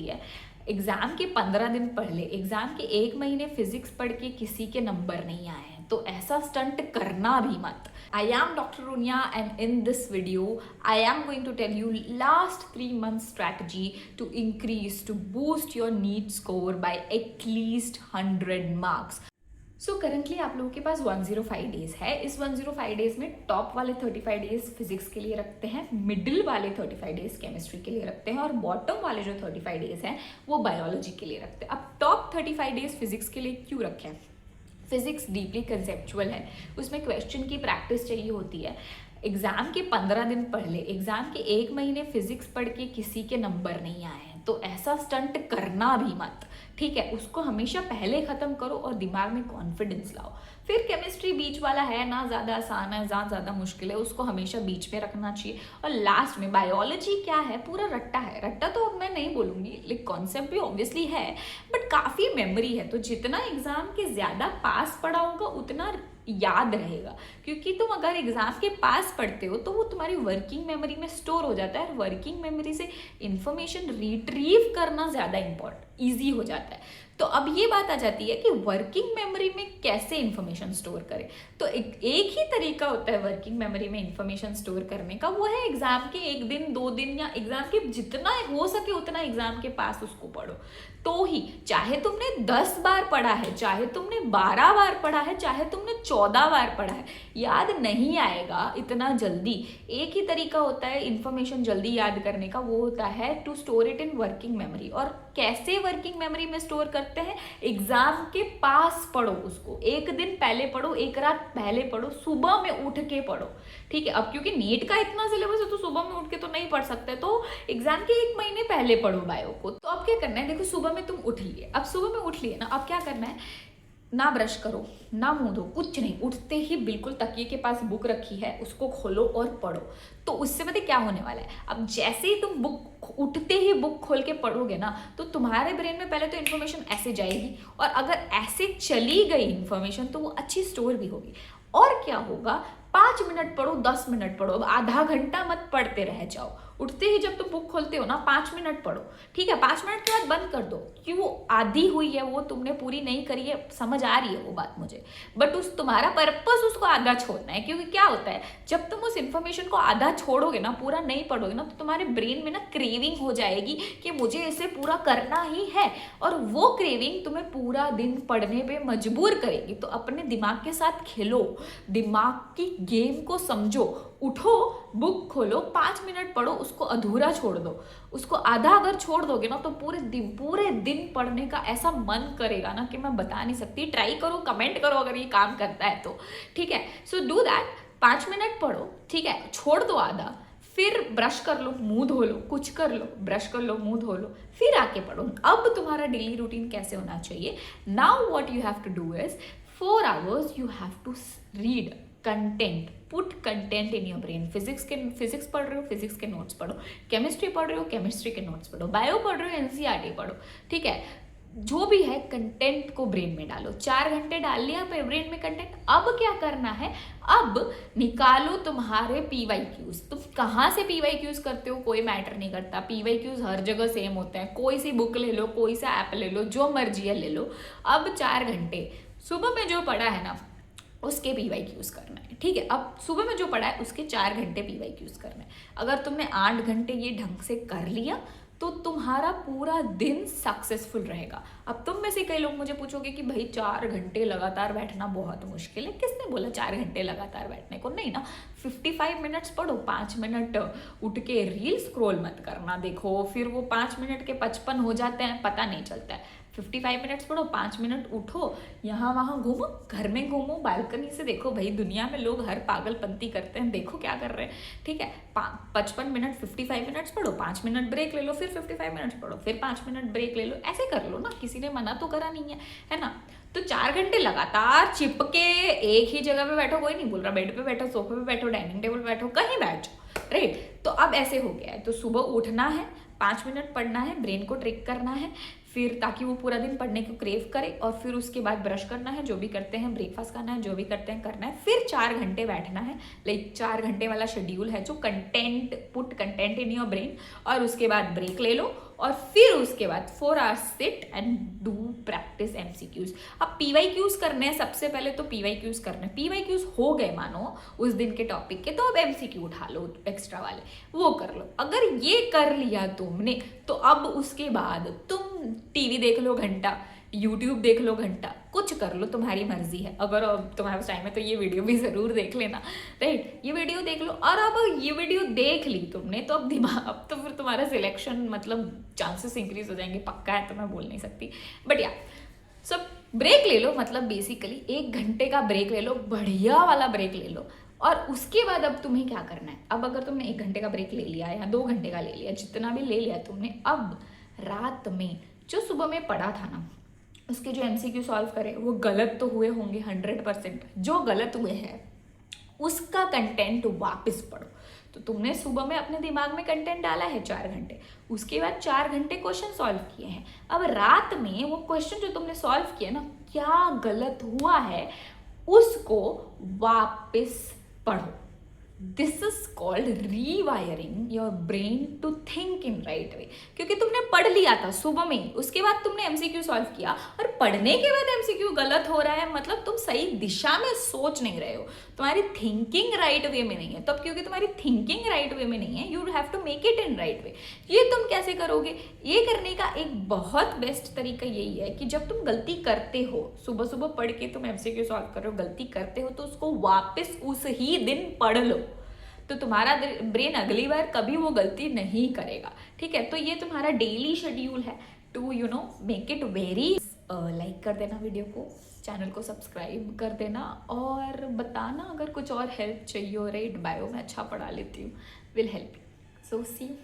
है। एग्जाम के 15 दिन पहले, एग्जाम के 1 महीने फिजिक्स पढ़ के किसी के नंबर नहीं आए हैं, तो ऐसा स्टंट करना भी मत। I am doctor Runia and in this video I am going to tell you last 3 months strategy to increase, to boost your NEET score by at least 100 marks. So currently आप लोगों के पास 105 डेज है। इस 105 days में top वाले 35 days physics के लिए रखते हैं, मिडिल वाले 35 डेज केमिस्ट्री के लिए रखते हैं और बॉटम वाले जो 35 डेज हैं वो बायोलॉजी के लिए रखते हैं। अब टॉप 35 डेज फिजिक्स के लिए क्यों रखें? फिजिक्स डीपली कंसेप्चुअल है, उसमें क्वेश्चन की प्रैक्टिस चाहिए होती है। एग्जाम के 15 दिन पहले, एग्जाम के 1 महीने फिजिक्स पढ़ के किसी के नंबर नहीं आए हैं, तो ऐसा स्टंट करना भी मत। ठीक है, उसको हमेशा पहले खत्म करो और दिमाग में कॉन्फिडेंस लाओ। फिर केमिस्ट्री बीच वाला है ना, ज़्यादा आसान है ना ज़्यादा मुश्किल है, उसको हमेशा बीच में रखना चाहिए। और लास्ट में बायोलॉजी क्या है, पूरा रट्टा है। रट्टा तो मैं नहीं बोलूँगी, लेकिन कॉन्सेप्ट भी ऑब्वियसली है, बट काफ़ी मेमोरी है। तो जितना एग्जाम के ज़्यादा पास पढ़ा होगा उतना याद रहेगा, क्योंकि तुम अगर एग्जाम के पास पढ़ते हो तो वो तुम्हारी वर्किंग मेमोरी में स्टोर हो जाता है और वर्किंग मेमोरी से इंफॉर्मेशन रिट्रीव करना ज़्यादा ईजी हो जाता है। तो अब ये बात आ जाती है कि वर्किंग मेमोरी में कैसे इंफॉर्मेशन स्टोर करें। तो एक ही तरीका होता है वर्किंग मेमोरी में इंफॉर्मेशन स्टोर करने का, वो है एग्जाम के 1 दिन 2 दिन या एग्जाम के जितना हो सके उतना एग्जाम के पास उसको पढ़ो। तो ही, चाहे तुमने 10 बार पढ़ा है, चाहे तुमने 12 बार पढ़ा है, चाहे तुमने 14 बार पढ़ा है, याद नहीं आएगा इतना जल्दी। एक ही तरीका होता है इंफॉर्मेशन जल्दी याद करने का, वो होता है to store it in working memory. और कैसे वर्किंग मेमोरी में स्टोर करते हैं? एग्जाम के पास पढ़ो उसको, 1 दिन पहले पढ़ो, 1 रात पहले पढ़ो, सुबह में उठ के पढ़ो। ठीक है, अब क्योंकि नीट का इतना सिलेबस है तो सुबह में उठ के तो नहीं पढ़ सकते, तो एग्जाम के 1 महीने पहले पढ़ो बायो को। तो अब क्या करना है, देखो सुबह में तुम उठ लिए, अब सुबह में उठ लिए ना, अब क्या करना है, ना ब्रश करो ना मुंह धो, कुछ नहीं, उठते ही बिल्कुल तकिए के पास बुक रखी है उसको खोलो और पढ़ो। तो उससे पता क्या होने वाला है, अब जैसे ही तुम बुक उठते ही बुक खोल के पढ़ोगे ना, तो तुम्हारे ब्रेन में पहले तो इन्फॉर्मेशन ऐसे जाएगी, और अगर ऐसे चली गई इन्फॉर्मेशन तो वो अच्छी स्टोर भी होगी। और क्या होगा, 5 मिनट पढ़ो, 10 मिनट पढ़ो, अब आधा घंटा मत पढ़ते रह जाओ। उठते ही जब तुम बुक खोलते हो ना, 5 मिनट पढ़ो। ठीक है, 5 मिनट के बाद बंद कर दो, क्यों, वो आधी हुई है, वो तुमने पूरी नहीं करी है, समझ आ रही है वो बात मुझे, बट उस तुम्हारा पर्पस उसको आधा छोड़ना है। क्योंकि क्या होता है, जब तुम उस इन्फॉर्मेशन को आधा छोड़ोगे ना, पूरा नहीं पढ़ोगे ना, तो तुम्हारे ब्रेन में ना क्रेविंग हो जाएगी कि मुझे इसे पूरा करना ही है, और वो क्रेविंग तुम्हें पूरा दिन पढ़ने पे मजबूर करेगी। तो अपने दिमाग के साथ खेलो, दिमाग की गेम को समझो। उठो, बुक खोलो, 5 मिनट पढ़ो, उसको अधूरा छोड़ दो। उसको आधा अगर छोड़ दोगे ना, तो पूरे दिन पढ़ने का ऐसा मन करेगा ना कि मैं बता नहीं सकती। ट्राई करो, कमेंट करो अगर ये काम करता है तो। ठीक है, सो डू दैट, 5 मिनट पढ़ो, ठीक है, छोड़ दो आधा, फिर ब्रश कर लो, मुंह धो लो, कुछ कर लो, ब्रश कर लो, मुंह धो लो, फिर आके पढ़ो। अब तुम्हारा डेली रूटीन कैसे होना चाहिए? Now what you have to do is 4 hours you have to read content, put content in your brain. Physics पढ़ रहे हो, फिजिक्स के नोट्स पढ़ो, केमिस्ट्री पढ़ रहे हो, केमिस्ट्री के नोट्स पढ़ो, बायो पढ़ रहे हो, एनसीईआरटी पढ़ो। ठीक है, जो भी है कंटेंट को ब्रेन में डालो। 4 घंटे डाल लिया ब्रेन में कंटेंट। अब क्या करना है, अब निकालो तुम्हारे PYQs। तुम कहाँ से PYQs करते हो कोई मैटर नहीं करता, PYQs हर जगह सेम होते हैं। कोई सी बुक ले लो, कोई सा ऐप ले लो, जो मर्जी है ले लो। अब 4 घंटे सुबह में जो पढ़ा है ना उसके PYQs करना है। ठीक है, अब सुबह में जो पढ़ा है उसके 4 घंटे PYQs करना है। अगर तुमने 8 घंटे ये ढंग से कर लिया तो तुम्हारा पूरा दिन सक्सेसफुल रहेगा। अब तुम में से कई लोग मुझे पूछोगे कि भाई 4 घंटे लगातार बैठना बहुत मुश्किल है। किसने बोला 4 घंटे लगातार बैठने को? नहीं ना, 55 मिनट्स पढ़ो, 5 मिनट उठ के रील स्क्रॉल मत करना। देखो फिर वो 5 मिनट के 55 हो जाते हैं, पता नहीं चलता है। 55 मिनट्स पढ़ो, 5 मिनट उठो, यहाँ वहाँ घूमो, घर में घूमो, बालकनी से देखो, भाई दुनिया में लोग हर पागलपंती करते हैं, देखो क्या कर रहे हैं। ठीक है, 55 मिनट 55 मिनट्स पढ़ो, 5 मिनट ब्रेक ले लो, फिर 55 मिनट्स पढ़ो, फिर 5 मिनट ब्रेक ले लो, ऐसे कर लो ना, किसी ने मना तो करा नहीं है ना। तो 4 घंटे लगातार चिपके एक ही जगह पे बैठो, कोई नहीं बोल रहा, बेड पे बैठो, सोफे पे बैठो, डाइनिंग टेबल पे बैठो, कहीं बैठ जाओ, राइट। तो अब ऐसे हो गया है, तो सुबह उठना है, 5 मिनट पढ़ना है, ब्रेन को ट्रिक करना है, फिर ताकि वो पूरा दिन पढ़ने को क्रेव करे, और फिर उसके बाद ब्रश करना है, जो भी करते हैं, ब्रेकफास्ट करना है, जो भी करते हैं करना है, फिर 4 घंटे बैठना है। लाइक 4 घंटे वाला शेड्यूल है जो content, put content in your brain, और उसके बाद ब्रेक ले लो, और फिर उसके बाद 4 hours sit and do practice MCQs। अब PYQs करने हैं, सबसे पहले तो PYQs करने हैं। PYQs हो गए मानो उस दिन के टॉपिक के, तो अब MCQ उठा लो एक्स्ट्रा वाले, वो कर लो। अगर ये कर लिया तुमने तो अब उसके बाद तुम TV देख लो घंटा, YouTube देख लो घंटा, कुछ कर लो, तुम्हारी मर्जी है। अगर तुम्हारे पास टाइम है तो ये वीडियो भी ज़रूर देख लेना, राइट। ये वीडियो देख लो, और अब ये वीडियो देख ली तुमने तो अब तो फिर तुम्हारा सिलेक्शन मतलब चांसेस इंक्रीज हो जाएंगे, पक्का है तो मैं बोल नहीं सकती, बट या सो ब्रेक ले लो, मतलब बेसिकली 1 घंटे का ब्रेक ले लो, बढ़िया वाला ब्रेक ले लो। और उसके बाद अब तुम्हें क्या करना है, अब अगर तुमने 1 घंटे का ब्रेक ले लिया या 2 घंटे का ले लिया, जितना भी ले लिया तुमने, अब रात में जो सुबह में पढ़ा था ना, उसके जो MCQ सॉल्व करे वो गलत तो हुए होंगे 100%, जो गलत हुए हैं उसका कंटेंट वापस पढ़ो। तो तुमने सुबह में अपने दिमाग में कंटेंट डाला है 4 घंटे, उसके बाद 4 घंटे क्वेश्चन सॉल्व किए हैं। अब रात में वो क्वेश्चन जो तुमने सॉल्व किया ना, क्या गलत हुआ है उसको वापस पढ़ो। This is called rewiring your brain to think in right way. क्योंकि तुमने पढ़ लिया था सुबह में, उसके बाद तुमने MCQ सॉल्व किया, और पढ़ने के बाद MCQ गलत हो रहा है, मतलब तुम सही दिशा में सोच नहीं रहे हो, तुम्हारी थिंकिंग राइट वे में नहीं है। तब क्योंकि तुम्हारी थिंकिंग राइट वे में नहीं है, you have to make it in right way. ये तुम कैसे करोगे? ये करने का एक बहुत बेस्ट तरीका यही है कि जब तुम गलती करते हो, सुबह सुबह पढ़ के तुम MCQ सॉल्व कर रहे हो, गलती करते हो, तो उसको वापस उस ही दिन पढ़ लो, तो तुम्हारा ब्रेन अगली बार कभी वो गलती नहीं करेगा, ठीक है। तो ये तुम्हारा डेली शेड्यूल है to make it very. Like कर देना वीडियो को, चैनल को सब्सक्राइब कर देना, और बताना अगर कुछ और हेल्प चाहिए हो, राइट। बायो में अच्छा पढ़ा लेती हूँ, will help you. So see you.